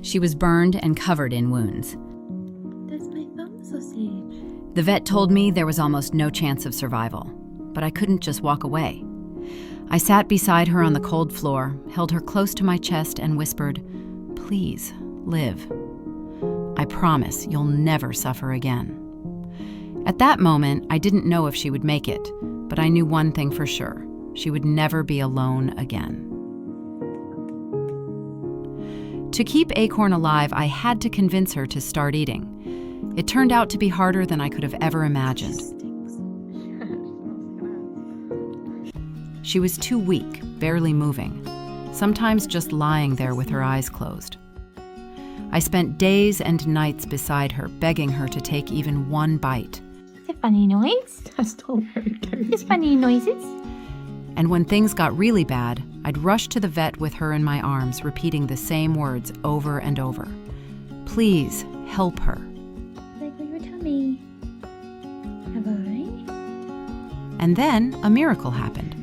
She was burned and covered in wounds. That's my thumb sausage. The vet told me there was almost no chance of survival, but I couldn't just walk away. I sat beside her on the cold floor, held her close to my chest, and whispered, "Please, live. I promise you'll never suffer again." At that moment, I didn't know if she would make it, but I knew one thing for sure: she would never be alone again. To keep Acorn alive, I had to convince her to start eating. It turned out to be harder than I could have ever imagined. She was too weak, barely moving, sometimes just lying there with her eyes closed. I spent days and nights beside her, begging her to take even one bite. It's a funny noise. That's not very good. It's funny noises. And when things got really bad, I'd rush to the vet with her in my arms, repeating the same words over and over. "Please, help her." Like your tummy. Have I? And then a miracle happened.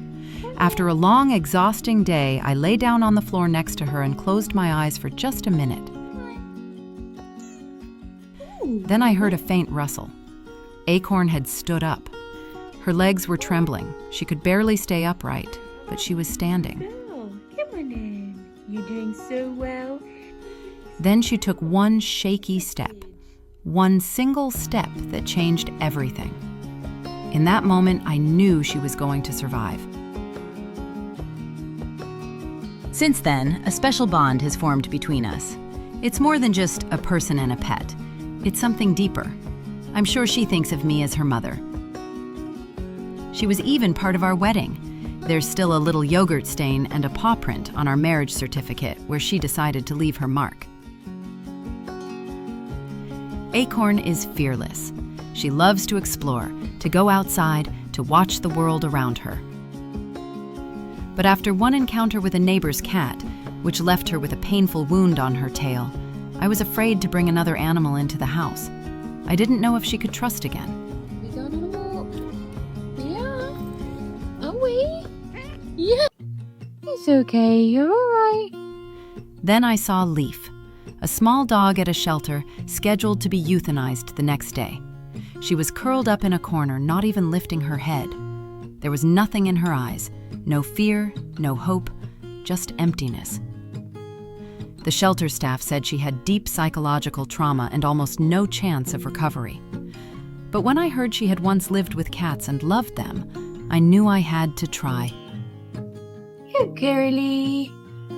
After a long, exhausting day, I lay down on the floor next to her and closed my eyes for just a minute. Then I heard a faint rustle. Acorn had stood up. Her legs were trembling. She could barely stay upright, but she was standing. Oh, come on in. You're doing so well. Then she took one shaky step, one single step that changed everything. In that moment, I knew she was going to survive. Since then, a special bond has formed between us. It's more than just a person and a pet. It's something deeper. I'm sure she thinks of me as her mother. She was even part of our wedding. There's still a little yogurt stain and a paw print on our marriage certificate where she decided to leave her mark. Acorn is fearless. She loves to explore, to go outside, to watch the world around her. But after one encounter with a neighbor's cat, which left her with a painful wound on her tail, I was afraid to bring another animal into the house. I didn't know if she could trust again. We going on a walk? Yeah. Are we? Yeah. It's okay. You're all right. Then I saw Leaf, a small dog at a shelter scheduled to be euthanized the next day. She was curled up in a corner, not even lifting her head. There was nothing in her eyes, no fear, no hope, just emptiness. The shelter staff said she had deep psychological trauma and almost no chance of recovery. But when I heard she had once lived with cats and loved them, I knew I had to try. You girly.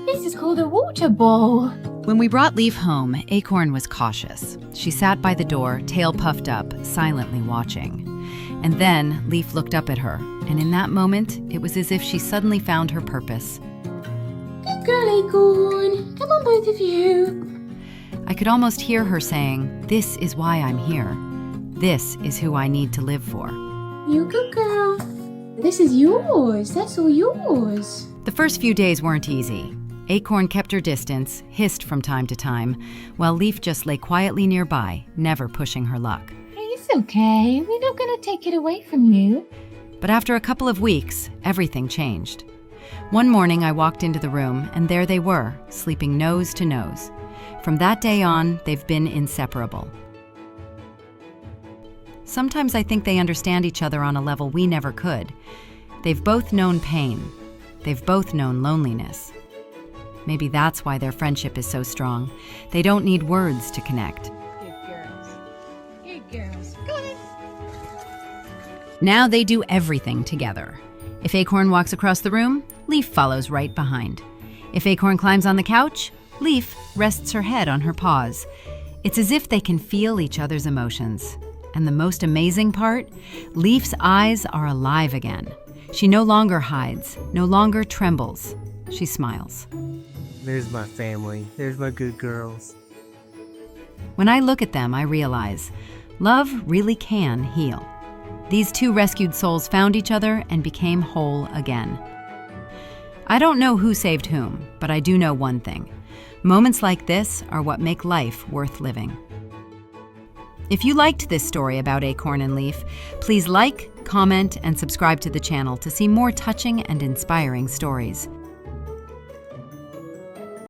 This is called a water bowl. When we brought Leaf home, Acorn was cautious. She sat by the door, tail puffed up, silently watching. And then Leaf looked up at her, and in that moment, it was as if she suddenly found her purpose. Good girl, Acorn. Come on, both of you. I could almost hear her saying, "This is why I'm here. This is who I need to live for." You good girl. This is yours. That's all yours. The first few days weren't easy. Acorn kept her distance, hissed from time to time, while Leaf just lay quietly nearby, never pushing her luck. Hey, it's okay. We're not going to take it away from you. But after a couple of weeks, everything changed. One morning, I walked into the room, and there they were, sleeping nose to nose. From that day on, they've been inseparable. Sometimes I think they understand each other on a level we never could. They've both known pain. They've both known loneliness. Maybe that's why their friendship is so strong. They don't need words to connect. Good girls. Good girls. Go on in. Now they do everything together. If Acorn walks across the room, Leaf follows right behind. If Acorn climbs on the couch, Leaf rests her head on her paws. It's as if they can feel each other's emotions. And the most amazing part? Leaf's eyes are alive again. She no longer hides, no longer trembles. She smiles. There's my family. There's my good girls. When I look at them, I realize love really can heal. These two rescued souls found each other and became whole again. I don't know who saved whom, but I do know one thing. Moments like this are what make life worth living. If you liked this story about Acorn and Leaf, please like, comment, and subscribe to the channel to see more touching and inspiring stories.